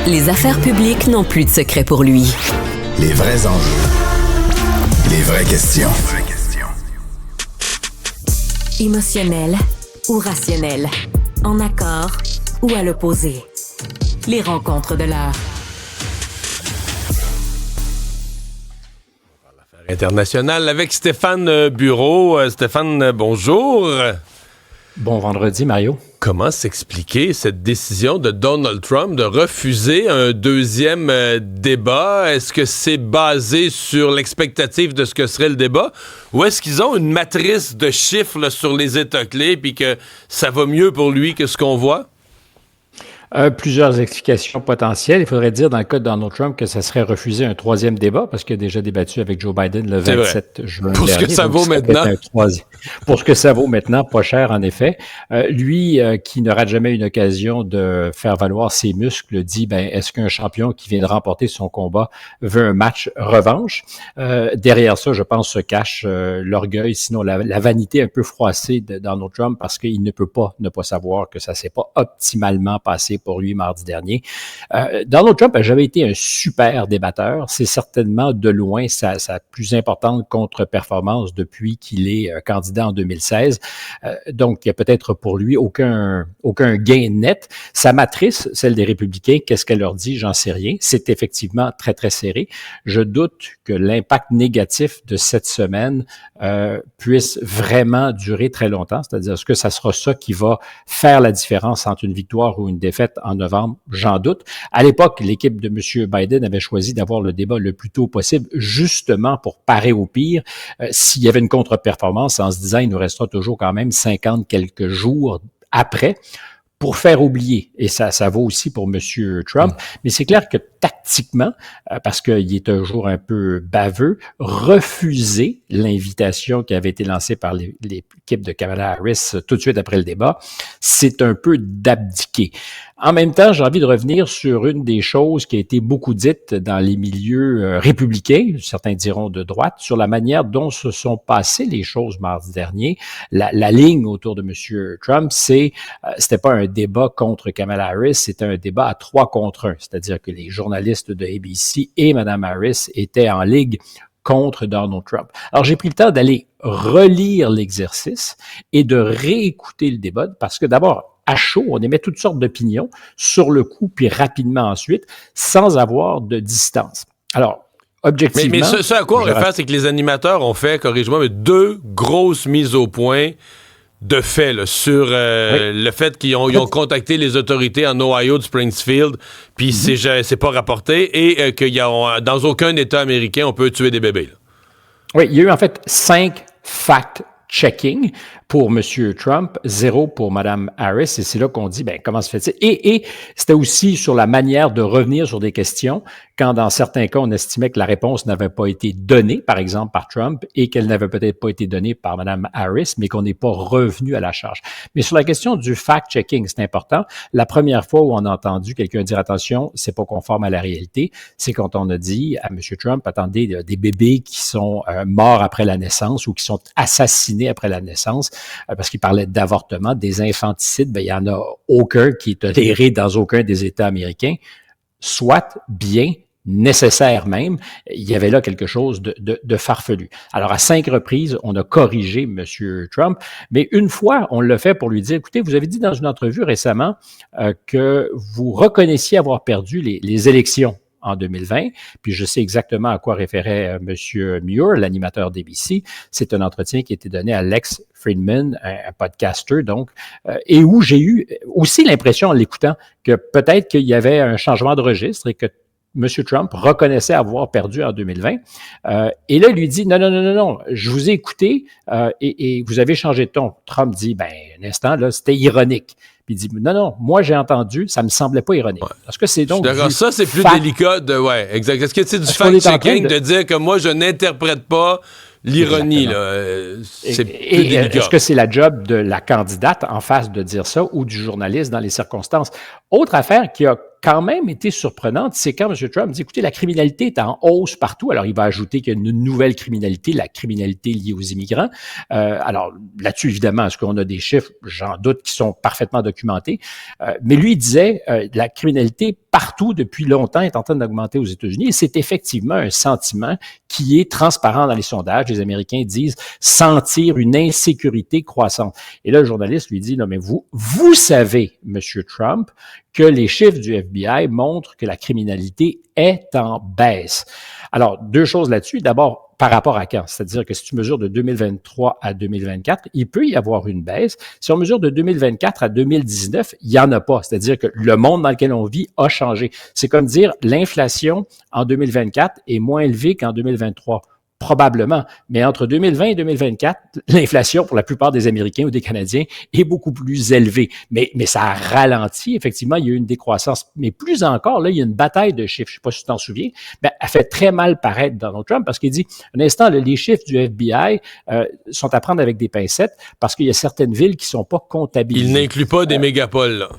Les affaires publiques n'ont plus de secret pour lui. Les vrais enjeux. Les vraies questions. Émotionnel ou rationnel? En accord ou à l'opposé? Les rencontres de l'heure. Affaires internationales avec Stéphane Bureau. Stéphane, bonjour. Bon vendredi, Mario. Comment s'expliquer cette décision de Donald Trump de refuser un deuxième débat? Est-ce que c'est basé sur l'expectative de ce que serait le débat? Ou est-ce qu'ils ont une matrice de chiffres là, sur les États clés puis que ça va mieux pour lui que ce qu'on voit? Plusieurs explications potentielles. Il faudrait dire dans le cas de Donald Trump que ça serait refusé un troisième débat parce qu'il a déjà débattu avec Joe Biden le 27 juin dernier. Pour ce que ça vaut maintenant. Pour ce que ça vaut maintenant, pas cher en effet. Lui, qui n'aura jamais une occasion de faire valoir ses muscles, dit, est-ce qu'un champion qui vient de remporter son combat veut un match revanche? Derrière ça, je pense, se cache l'orgueil, sinon la vanité un peu froissée de Donald Trump parce qu'il ne peut pas ne pas savoir que ça s'est pas optimalement passé pour lui mardi dernier. Donald Trump n'a jamais été un super débatteur. C'est certainement de loin sa plus importante contre-performance depuis qu'il est candidat en 2016. Donc, il n'y a peut-être pour lui aucun gain net. Sa matrice, celle des républicains, qu'est-ce qu'elle leur dit? J'en sais rien. C'est effectivement très, très serré. Je doute que l'impact négatif de cette semaine puisse vraiment durer très longtemps. C'est-à-dire, est-ce que ça sera ça qui va faire la différence entre une victoire ou une défaite en novembre? J'en doute. À l'époque, l'équipe de M. Biden avait choisi d'avoir le débat le plus tôt possible, justement pour parer au pire. S'il y avait une contre-performance, en se disant il nous restera toujours quand même 50 quelques jours après pour faire oublier. Et ça vaut aussi pour M. Trump. Mais c'est clair que tactiquement, parce qu'il est toujours un peu baveux, refuser l'invitation qui avait été lancée par l'équipe de Kamala Harris tout de suite après le débat, c'est un peu d'abdiquer. En même temps, j'ai envie de revenir sur une des choses qui a été beaucoup dite dans les milieux républicains, certains diront de droite, sur la manière dont se sont passées les choses mardi dernier. La ligne autour de M. Trump, c'était pas un débat contre Kamala Harris, c'était un débat à 3 contre 1, c'est-à-dire que les journalistes de ABC et Mme Harris étaient en ligue contre Donald Trump. Alors, j'ai pris le temps d'aller relire l'exercice et de réécouter le débat parce que d'abord, à chaud, on émet toutes sortes d'opinions sur le coup, puis rapidement ensuite, sans avoir de distance. Alors, objectivement... Mais ce à quoi on réfère, c'est que les animateurs ont fait, corrige-moi, mais 2 grosses mises au point de fait là, sur le fait qu'ils ont contacté les autorités en Ohio de Springfield, puis c'est pas rapporté, et qu'il y a dans aucun État américain, on peut tuer des bébés. Là. Oui, il y a eu en fait 5 fact-checking pour M. Trump, 0 pour Mme Harris, et c'est là qu'on dit, comment se fait-il? Et c'était aussi sur la manière de revenir sur des questions, quand dans certains cas, on estimait que la réponse n'avait pas été donnée, par exemple, par Trump, et qu'elle n'avait peut-être pas été donnée par Mme Harris, mais qu'on n'est pas revenu à la charge. Mais sur la question du fact-checking, c'est important. La première fois où on a entendu quelqu'un dire, attention, c'est pas conforme à la réalité, c'est quand on a dit à M. Trump, attendez, des bébés qui sont morts après la naissance ou qui sont assassinés après la naissance, parce qu'il parlait d'avortement, des infanticides, il n'y en a aucun qui est toléré dans aucun des États américains, soit bien, nécessaire même, il y avait là quelque chose de farfelu. Alors, à 5 reprises, on a corrigé M. Trump, mais une fois, on l'a fait pour lui dire, écoutez, vous avez dit dans une entrevue récemment que vous reconnaissiez avoir perdu les élections en 2020, puis je sais exactement à quoi référait M. Muir, l'animateur d'ABC. C'est un entretien qui a été donné à Lex Fridman, un podcaster, donc, et où j'ai eu aussi l'impression, en l'écoutant, que peut-être qu'il y avait un changement de registre et que M. Trump reconnaissait avoir perdu en 2020. Et là, il lui dit, non, je vous ai écouté et vous avez changé de ton. Trump dit, un instant, là, c'était ironique. Puis il dit, non, moi j'ai entendu, ça me semblait pas ironique. Ouais. Parce que c'est donc... D'accord, ça c'est plus délicat exact. Est-ce que c'est du fact-checking de dire que moi je n'interprète pas l'ironie, là? C'est plus délicat. Est-ce que c'est la job de la candidate en face de dire ça ou du journaliste dans les circonstances? Autre affaire qui a quand même été surprenante, c'est quand M. Trump dit, écoutez, la criminalité est en hausse partout. Alors, il va ajouter qu'il y a une nouvelle criminalité, la criminalité liée aux immigrants. Alors, là-dessus, évidemment, est-ce qu'on a des chiffres? J'en doute, qui sont parfaitement documentés. Mais lui, il disait, la criminalité partout depuis longtemps est en train d'augmenter aux États-Unis. Et c'est effectivement un sentiment qui est transparent dans les sondages. Les Américains disent sentir une insécurité croissante. Et là, le journaliste lui dit, non, mais vous savez, M. Trump, que les chiffres du FBI montrent que la criminalité est en baisse. Alors, deux choses là-dessus. D'abord, par rapport à quand? C'est-à-dire que si tu mesures de 2023 à 2024, il peut y avoir une baisse. Si on mesure de 2024 à 2019, il n'y en a pas. C'est-à-dire que le monde dans lequel on vit a changé. C'est comme dire l'inflation en 2024 est moins élevée qu'en 2023. Probablement, mais entre 2020 et 2024, l'inflation pour la plupart des Américains ou des Canadiens est beaucoup plus élevée. Mais ça a ralenti, effectivement, il y a eu une décroissance. Mais plus encore, là, il y a une bataille de chiffres. Je ne sais pas si tu t'en souviens, mais elle fait très mal paraître Donald Trump parce qu'il dit, un instant, là, les chiffres du FBI sont à prendre avec des pincettes parce qu'il y a certaines villes qui ne sont pas comptabilisées. Il n'inclut pas des mégapoles, là.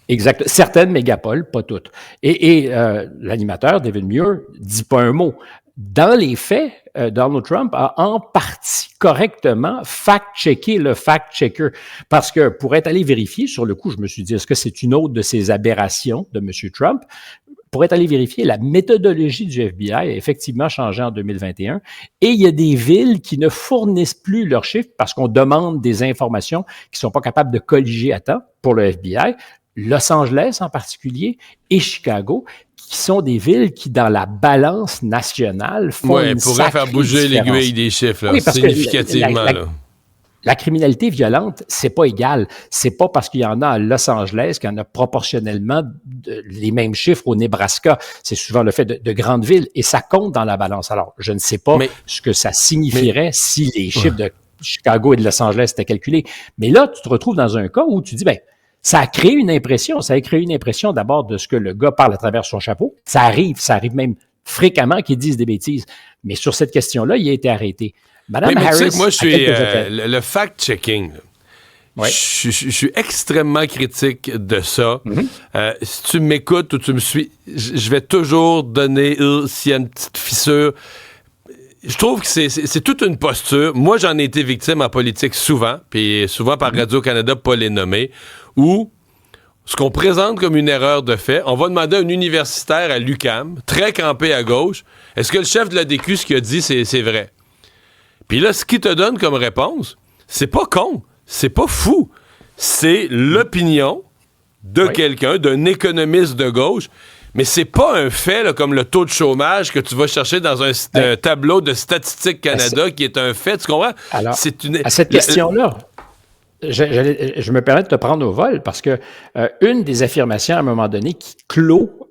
Exact. Certaines mégapoles, pas toutes. Et l'animateur, David Muir, dit pas un mot. Dans les faits, Donald Trump a en partie correctement fact-checké le fact-checker. Parce que pour être allé vérifier, sur le coup, je me suis dit, est-ce que c'est une autre de ces aberrations de M. Trump? Pour être allé vérifier, la méthodologie du FBI a effectivement changé en 2021 et il y a des villes qui ne fournissent plus leurs chiffres parce qu'on demande des informations qu'ils ne sont pas capables de colliger à temps pour le FBI. Los Angeles en particulier et Chicago, qui sont des villes qui, dans la balance nationale, font une pourrait faire bouger différence. l'aiguille des chiffres, là, oui, parce significativement. Que la criminalité violente, c'est pas égal. C'est pas parce qu'il y en a à Los Angeles qu'il y en a proportionnellement les mêmes chiffres au Nebraska. C'est souvent le fait de grandes villes et ça compte dans la balance. Alors, je ne sais pas ce que ça signifierait si les chiffres de Chicago et de Los Angeles étaient calculés. Mais là, tu te retrouves dans un cas où tu dis, ça a créé une impression. Ça a créé une impression d'abord de ce que le gars parle à travers son chapeau. Ça arrive même fréquemment qu'ils disent des bêtises. Mais sur cette question-là, il a été arrêté. Madame Harris, moi, je suis le fact-checking. Ouais. Je suis extrêmement critique de ça. Mm-hmm. Si tu m'écoutes ou tu me suis, je vais toujours donner s'il y a une petite fissure. Je trouve que c'est toute une posture. Moi, j'en ai été victime en politique souvent, puis souvent par Radio-Canada, pas les nommer, où ce qu'on présente comme une erreur de fait, on va demander à un universitaire à l'UQAM, très campé à gauche, est-ce que le chef de la DQ, ce qu'il a dit, c'est vrai? Puis là, ce qu'il te donne comme réponse, c'est pas con, c'est pas fou. C'est l'opinion de quelqu'un, d'un économiste de gauche, mais c'est pas un fait là, comme le taux de chômage que tu vas chercher dans un tableau de Statistique Canada qui est un fait, tu comprends? Alors, à cette question-là, je me permets de te prendre au vol parce que une des affirmations à un moment donné qui clôt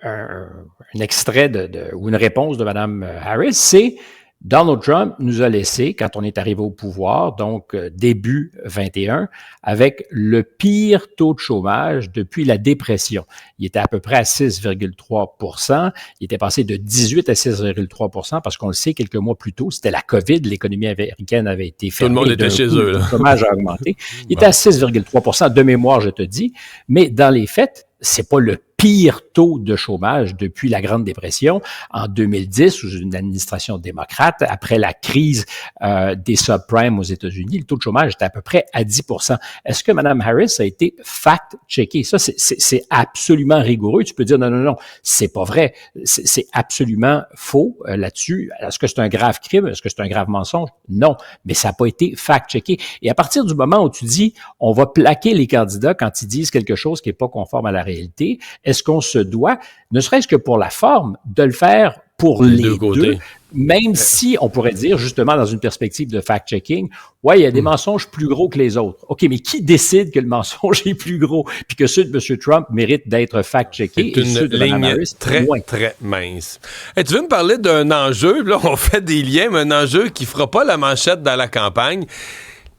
un extrait ou une réponse de Mme Harris, c'est Donald Trump nous a laissé, quand on est arrivé au pouvoir, donc début 21, avec le pire taux de chômage depuis la dépression. Il était à peu près à 6,3 %. Il était passé de 18 à 6,3 % parce qu'on le sait, quelques mois plus tôt, c'était la COVID, l'économie américaine avait été fermée. Tout le monde était chez eux. Le chômage a augmenté. Il était à 6,3 % de mémoire, je te dis. Mais dans les faits, c'est pas le pire taux de chômage depuis la Grande Dépression en 2010 sous une administration démocrate. Après la crise des subprimes aux États-Unis, le taux de chômage était à peu près à 10 %. Est-ce que Mme Harris a été fact-checkée? Ça, c'est absolument rigoureux. Tu peux dire non, c'est pas vrai. C'est absolument faux là-dessus. Est-ce que c'est un grave crime? Est-ce que c'est un grave mensonge? Non, mais ça n'a pas été fact-checké. Et à partir du moment où tu dis on va plaquer les candidats quand ils disent quelque chose qui n'est pas conforme à la réalité, est-ce qu'on se doit, ne serait-ce que pour la forme, de le faire pour les deux, même si on pourrait dire, justement, dans une perspective de fact-checking, il y a des mensonges plus gros que les autres. OK, mais qui décide que le mensonge est plus gros puis que ceux de M. Trump méritent d'être fact-checkés et ceux de Mme Harris, très mince. Hey, tu veux me parler d'un enjeu, là, on fait des liens, mais un enjeu qui fera pas la manchette dans la campagne.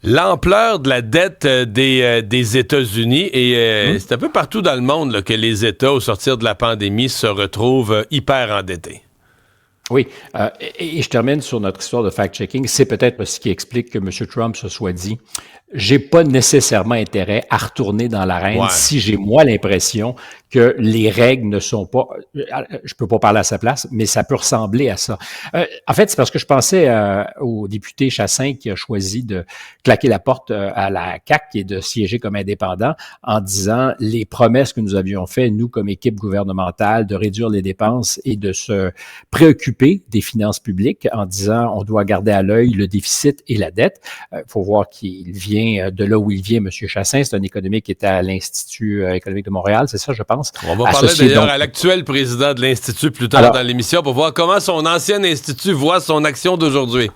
L'ampleur de la dette des États-Unis et c'est un peu partout dans le monde là, que les États, au sortir de la pandémie, se retrouvent hyper endettés. Oui, et je termine sur notre histoire de fact-checking. C'est peut-être ce qui explique que M. Trump se soit dit j'ai pas nécessairement intérêt à retourner dans l'arène Ouais. si j'ai moi l'impression que les règles ne sont pas, je peux pas parler à sa place, mais ça peut ressembler à ça. En fait, c'est parce que je pensais au député Chassin qui a choisi de claquer la porte à la CAQ et de siéger comme indépendant en disant les promesses que nous avions faites, nous, comme équipe gouvernementale, de réduire les dépenses et de se préoccuper des finances publiques en disant on doit garder à l'œil le déficit et la dette. Faut voir qu'il vient de là où il vient, M. Chassin. C'est un économiste qui était à l'Institut économique de Montréal, c'est ça, je pense. On va parler d'ailleurs à l'actuel président de l'Institut plus tard dans l'émission pour voir comment son ancien institut voit son action d'aujourd'hui.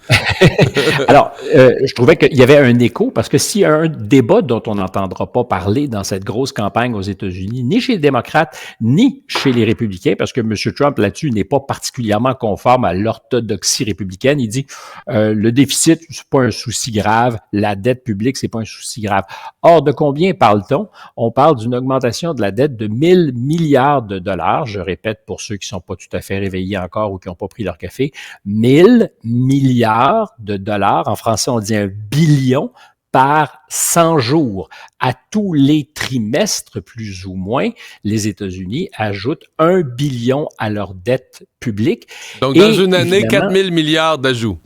Alors, je trouvais qu'il y avait un écho parce que s'il y a un débat dont on n'entendra pas parler dans cette grosse campagne aux États-Unis, ni chez les démocrates, ni chez les républicains, parce que M. Trump là-dessus n'est pas particulièrement conforme à l'orthodoxie républicaine. Il dit le déficit, c'est pas un souci grave, la dette publique, c'est pas un souci grave. Or, de combien parle-t-on? On parle d'une augmentation de la dette de 1000 milliards de dollars. Je répète pour ceux qui sont pas tout à fait réveillés encore ou qui n'ont pas pris leur café. 1000 milliards de dollars. En français, on dit 1 billion par 100 jours. À tous les trimestres, plus ou moins, les États-Unis ajoutent 1 billion à leur dette publique. Donc, dans une année, 4 000 milliards d'ajouts.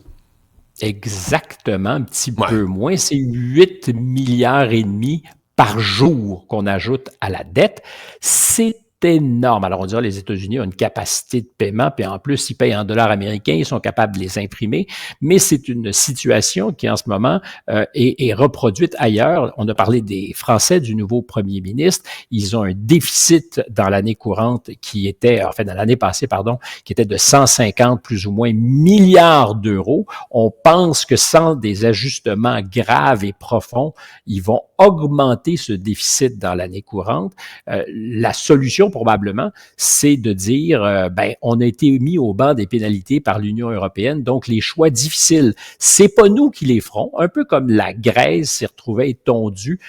Exactement, un petit peu moins. C'est 8 milliards et demi par jour qu'on ajoute à la dette. C'est énorme. Alors, on dirait les États-Unis ont une capacité de paiement, puis en plus, ils payent en dollars américains, ils sont capables de les imprimer, mais c'est une situation qui, en ce moment, est reproduite ailleurs. On a parlé des Français, du nouveau premier ministre. Ils ont un déficit dans l'année courante qui était, en fait, dans l'année passée, pardon, qui était de 150 plus ou moins milliards d'euros. On pense que sans des ajustements graves et profonds, ils vont augmenter ce déficit dans l'année courante. La solution, probablement, c'est de dire, on a été mis au banc des pénalités par l'Union européenne, donc les choix difficiles, c'est pas nous qui les ferons, un peu comme la Grèce s'est retrouvée étondue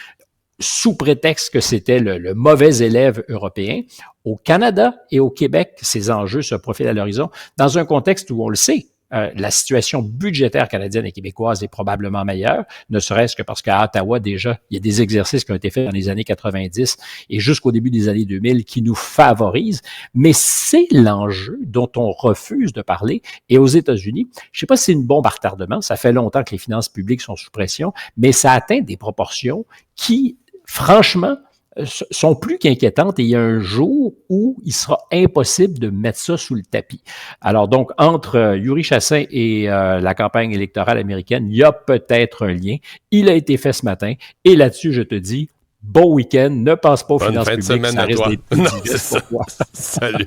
sous prétexte que c'était le mauvais élève européen. Au Canada et au Québec, ces enjeux se profilent à l'horizon dans un contexte où on le sait, la situation budgétaire canadienne et québécoise est probablement meilleure, ne serait-ce que parce qu'à Ottawa, déjà, il y a des exercices qui ont été faits dans les années 90 et jusqu'au début des années 2000 qui nous favorisent, mais c'est l'enjeu dont on refuse de parler. Et aux États-Unis, je ne sais pas si c'est une bombe à retardement, ça fait longtemps que les finances publiques sont sous pression, mais ça atteint des proportions qui, franchement, sont plus qu'inquiétantes et il y a un jour où il sera impossible de mettre ça sous le tapis. Alors donc, entre Yuri Chassin et la campagne électorale américaine, il y a peut-être un lien. Il a été fait ce matin et là-dessus, je te dis, bon week-end, ne pense pas aux finances publiques, ça risque d'être difficile pour toi. Salut.